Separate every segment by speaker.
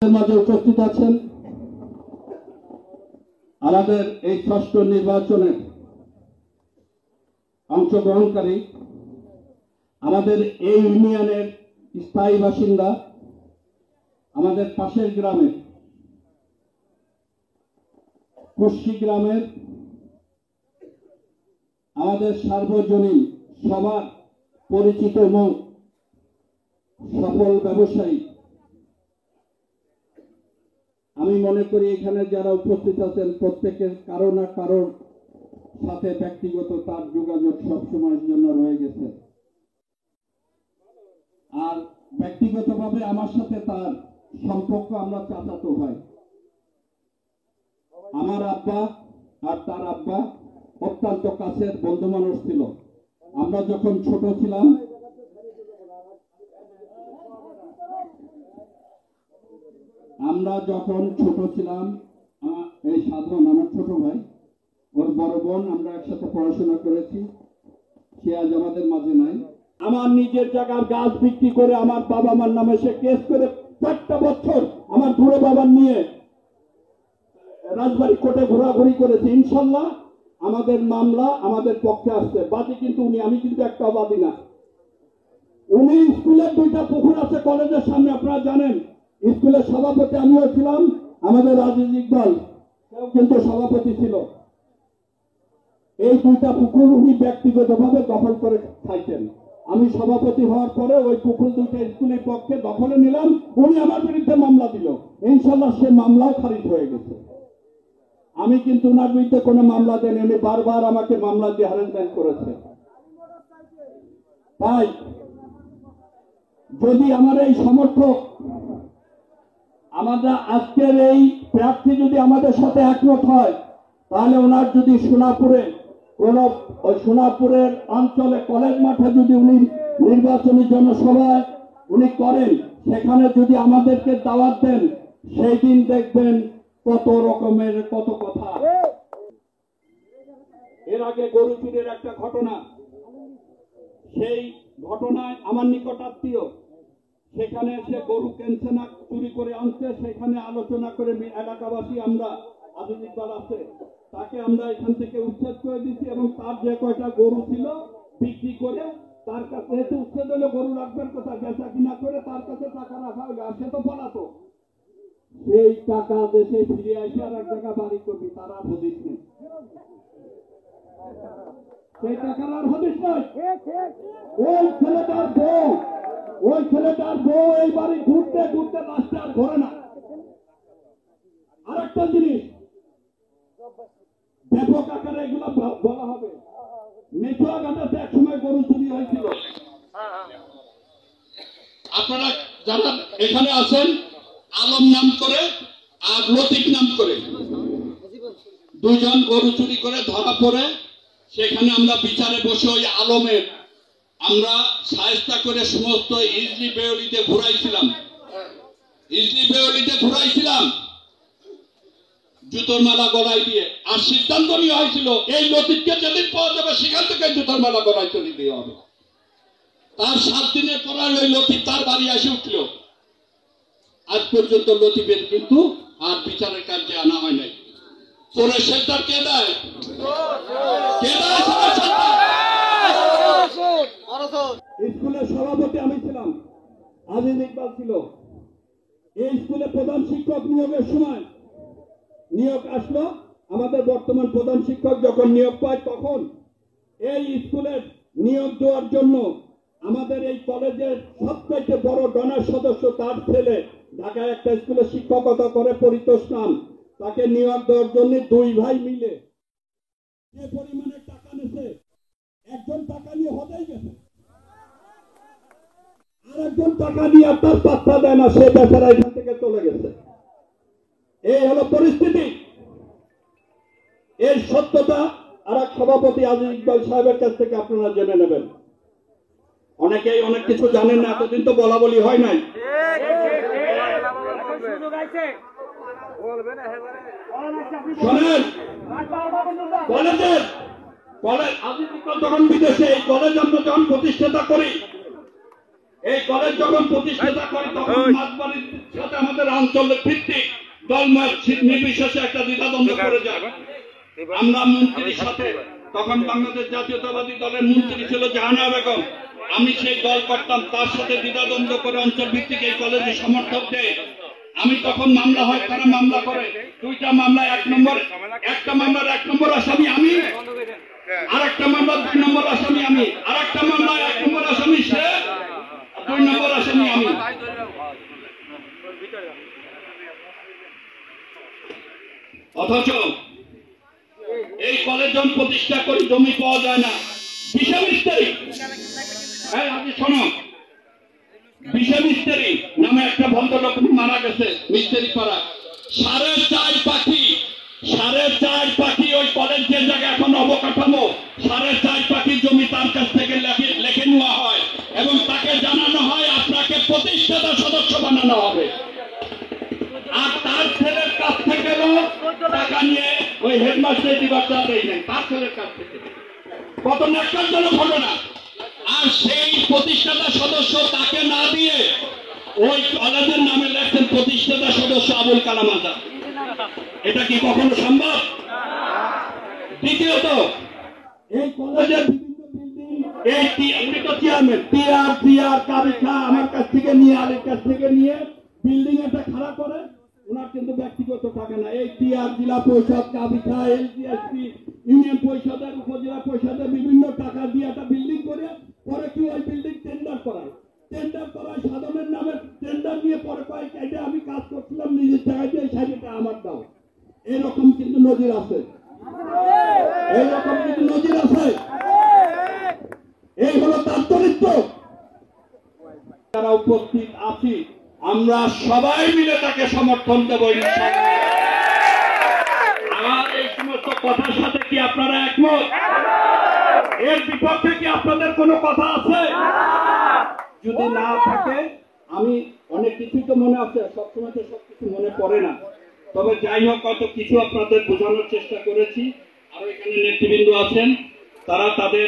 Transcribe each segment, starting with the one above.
Speaker 1: মাঝে উপস্থিত আছেন আমাদের এই ষষ্ঠ নির্বাচনে অংশগ্রহণকারী আমাদের এই ইউনিয়নের স্থায়ী বাসিন্দা, আমাদের পাশের গ্রামের কুশি গ্রামের আমাদের সার্বজনীন সবার পরিচিত মুখ সফল ব্যবসায়ী। আমি মনে করি এখানে যারা উপস্থিত আছেন প্রত্যেকের কারো না কারোর সাথে ব্যক্তিগত তার যোগাযোগ সবসময়ের জন্য রয়ে গেছে, আর ব্যক্তিগতভাবে আমার সাথে তার সম্পর্ক, আমরা চাচাতো ভাই। আমার আব্বা আর তার আব্বা অত্যন্ত কাছের বন্ধু মানুষ ছিল। আমরা যখন ছোট ছিলাম এই সাধারণ আমার ছোট ভাই, ওর বড় বোন, আমরা একসাথে পড়াশোনা করেছি। সে আজ আমাদের মাঝে নাই। আমার নিজের জায়গার গাছ বিক্রি করে আমার বাবা মার নামে সে কেস করে 4টা বছর আমার বুড়ো বাবার নিয়ে রাজবাড়ী কোর্টে ঘোরাঘুরি করেছে। ইনশাল্লাহ আমাদের মামলা আমাদের পক্ষে আসছে। বাদী কিন্তু উনি, আমি কিন্তু একটা বাদী না। উনি স্কুলের 2টা পুকুর আছে কলেজের সামনে, আপনারা জানেন। স্কুলের সভাপতি আমিও ছিলাম, আমাদের আজিজ ইকবাল কিন্তু সভাপতি ছিল। এই 2টা পুকুর উনি ব্যক্তিগতভাবে দখল করে খাইতেন। আমি সভাপতি হওয়ার পরে ওই পুকুর 2টা স্কুলের পক্ষে দখলে নিলাম। উনি আমার বিরুদ্ধে মামলা দিল, ইনশাল্লাহ সে মামলাও খারিজ হয়ে গেছে। আমি কিন্তু ওনার বিরুদ্ধে কোনো মামলা দেয়নি, উনি বারবার আমাকে মামলা দিয়ে হ্যারাসমেন্ট করেছে। তাই যদি আমার এই সমর্থক, আমরা আজকের এই প্রার্থী যদি আমাদের সাথে একমত হয়, তাহলে ওনার যদি সোনাপুরের অঞ্চলে কলেজ মাঠে যদি উনি নির্বাচনী জনসভায় উনি করেন, সেখানে যদি আমাদেরকে দাওয়াত দেন, সেই দিন দেখবেন কত রকমের কত কথা। এর আগে গরু চুরির একটা ঘটনা, সেই ঘটনায় আমার নিকট আত্মীয় সেখানে সে গরু কেনছে না, চুরি করে আনছে। সেখানে আলোচনা করে এলাকাবাসী, আমরা আজিজ ইকবাল আছে, তাকে আমরা এখান থেকে উচ্ছেদ করে দিচ্ছি এবং তার যে কয়টা গরু ছিল বিক্রি করে তার কাছে এসে উচ্ছেদ হলে গরু রাখবার কথা, বেচা কিনা করে তার কাছে টাকা রাখা হলো, আর সে তো পালাতো। সেই টাকা দেশে ফিরে আসে আর এক জায়গা বাড়ি করবি, তারা হদিস নেই। সেই টাকার আর হদিস নয়। ওই ছেলেটার বউ এই বাড়ি ঘুরতে ঘুরতে লাস্টে আর ঘরে না। আর একটা জিনিস ব্যাপক আকারে এগুলো বলা হবে। মেচুয়া ঘাটাতে একসময় গরু চুরি হয়েছিল। আপনারা যারা এখানে আছেন, আলম নাম করে আর লতিফ নাম করে 2জন গরু চুরি করে ধরা পড়ে। সেখানে আমরা বিচারে বসে ওই আলমের আমরা সাহায্য করে সমস্ত ইজলি বেওলিতে ঘুরাইছিলাম জুতোর মালা গলায় দিয়ে। আর সিদ্ধান্ত নেওয়া হয়েছিল এই লতিফকে যেদিন পাওয়া যাবে সেখান থেকে জুতোর মালা গলায় চলে দেওয়া হবে। তার 7 দিনের পর ওই লতিফ তার বাড়ি এসে উঠল। আজ পর্যন্ত লতিফের কিন্তু আর বিচারের কার্যে আনা হয় নাই। চোরের শেল্টার কে দেয়? স্কুলের সভাপতি আমি ছিলাম, আজিজ ইকবাল ছিল। এই স্কুলে প্রধান শিক্ষক নিয়োগের সময় নিয়োগ আসলো। আমাদের বর্তমান প্রধান শিক্ষক যখন নিয়োগ পায়, তখন এই স্কুলের নিয়োগ দেওয়ার জন্য আমাদের এই কলেজের সবথেকে বড় ডনার সদস্য, তার ছেলে ঢাকায় একটা স্কুলে শিক্ষকতা করে, পরিতোষ নাম, তাকে নিয়োগ দেওয়ার জন্য 2 ভাই মিলে যে পরিমাণে টাকা নিয়েছে, একজন টাকা নিয়ে হতেই গেছে, আর একজন টাকা নিয়ে আপনার পাত্তা দেয় না, সে বেচারা এখান থেকে চলে গেছে। এই হলো পরিস্থিতি। এর সত্যতা আর এক সভাপতি আজিজ ইকবাল সাহেবের কাছ থেকে আপনারা জেনে নেবেন। অনেকেই অনেক কিছু জানেন না, এতদিন তো বলা বলি হয় নাই। শোনেন, কলেজ আজিজ ইকবাল যখন বিদেশে, এই কলেজ আমরা যখন প্রতিষ্ঠাতা করি, এই কলেজ যখন প্রতিষ্ঠাতা করি তখন মাতবাড়ির সাথে আমাদের অঞ্চলের ভিত্তিক দলমত নির্বিশেষে একটা দ্বিধাদ্বন্দ্ব করে যায়। আমরা মন্ত্রীর সাথে, তখন বাংলাদেশ জাতীয়তাবাদী দলের মন্ত্রী ছিল জাহানা বেগম, আমি সেই দল করতাম, তার সাথে দ্বিধাদ্বন্দ্ব করে অঞ্চল ভিত্তিক এই কলেজে সমর্থক দেয়। আমি তখন মামলা হয়, তারা মামলা করে, দুইটা মামলা একটা মামলার 1 নম্বর আসামি আমি, আর একটা মামলার 2 নম্বর আসামি আমি, আর একটা মামলায় 1 নম্বর আসামি সে, 2 নম্বর আসামি আমি। অথচ এই কলেজ যখন প্রতিষ্ঠা করি জমি পাওয়া যায় না, বিশা মিস্ত্রি, আগে শোনো, বিশা মিস্ত্রি নামে একটা ভদ্রলোক মারা গেছে মিস্ত্রি পাড়া। 4.5 পাখি ওই কলেজ যে জায়গায় এখন অবকাঠামো, 4.5 পাখি জমি তার কাছ থেকে লেখে নেওয়া হয় এবং তাকে জানানো হয় আপনাকে প্রতিষ্ঠাতা সদস্য বানানো হবে। আর তার ছেলের কাছ থেকে টাকা নিয়ে ওই হেডমাস্টার দিবারটা দেয় নাই, তার ছেলের কাছ থেকে। কত ন্যাক্কারজনক ঘটনা। আর সেই প্রতিষ্ঠাতা সদস্য তাকে না দিয়ে ওই কলেজের নামে লেখছেন প্রতিষ্ঠাতা সদস্য আবুল কালাম আজাদ। এটা কি কখনো সম্ভব? দ্বিতীয়ত, এই কলেজের বিভিন্ন বিল্ডিং, এই আপনি তো চেয়ারম্যান, টিআর কাবিখা আমার কাছ থেকে নিয়ে, আলীর কাছ থেকে নিয়ে বিল্ডিং একটা খাড়া করে, ওনার কিন্তু ব্যক্তিগত টাকা না। এই টিআর, জেলা পরিষদ, কাবিখা, এলজিএসপি, ইউনিয়ন পরিষদের, উপজেলা পরিষদের বিভিন্ন টাকা দিয়ে একটা বিল্ডিং করে পরে কি ওই বিল্ডিং টেন্ডার করায় সাধনের নামে টেন্ডার নিয়ে পরে কয়েক এটা আমি কাজ করছিলাম নিজের টাকায় দিয়ে, সাইডটা আমার দাও। এরকম কিন্তু নজির আছে, এইরকম কিন্তু নজির আছে। এই হলো তার চরিত্র। যারা উপস্থিত আছি আমরা সবাই মিলে তাকে সমর্থন দেব ইনশাআল্লাহ। আমার এই সমস্ত কথার সাথে কি আপনারা একমত? এর বিপক্ষে কি আপনাদের কোনো কথা আছে? যদি না থাকে, আমি অনেক কিছুই তো মনে আছে, সবসময় তো সবকিছু মনে পড়ে না, তবে যাই হোক কত কিছু আপনাদের বোঝানোর চেষ্টা করেছি। আরো এখানে নেতৃবৃন্দ আছেন, তারা তাদের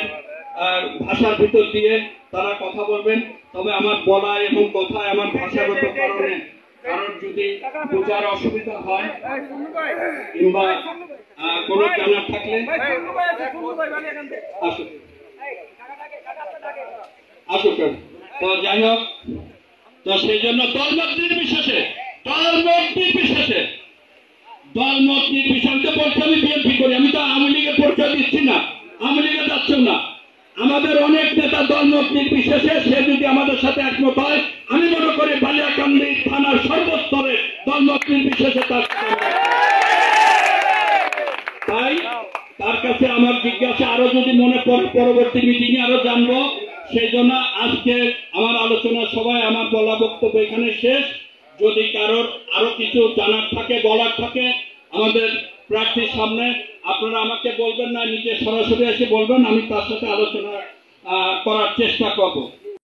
Speaker 1: ভাষার ভিতর দিয়ে তারা কথা বলবেন। তবে আমার বলা এবং কথায় আমার ভাষাগত কারণে কারণ যদি বোঝার অসুবিধা হয় কিংবা কোনো জানার থাকলে আসুক। তো যাই হোক, তো সেই জন্য দলমত নির্বিশেষে বলছে আমি বিএনপি করি, আমি তো আওয়ামী লীগের পরিচয় দিচ্ছি না, আওয়ামী লীগে যাচ্ছেও না। আমাদের অনেক নেতা দলমত নির্বিশেষে সে যদি আমাদের সাথে একমত হয়, আমি মনে করি বালিয়াকান্দি থানার সর্বস্তরে দলমত নির্বিশেষে তাই তার কাছে আমার জিজ্ঞাসা আরো যদি মনে পড়ে পরবর্তী মিটিং এ আরো জানবো। সেই জন্য আজকে আমার আলোচনা সবাই, আমার বলা বক্তব্য এখানে শেষ। যদি কারোর আরো কিছু জানার থাকে, বলার থাকে আমাদের প্রার্থীর সামনে, আপনারা আমাকে বলবেন না, নিজে সরাসরি এসে বলবেন, আমি তার সাথে আলোচনা করার চেষ্টা করব।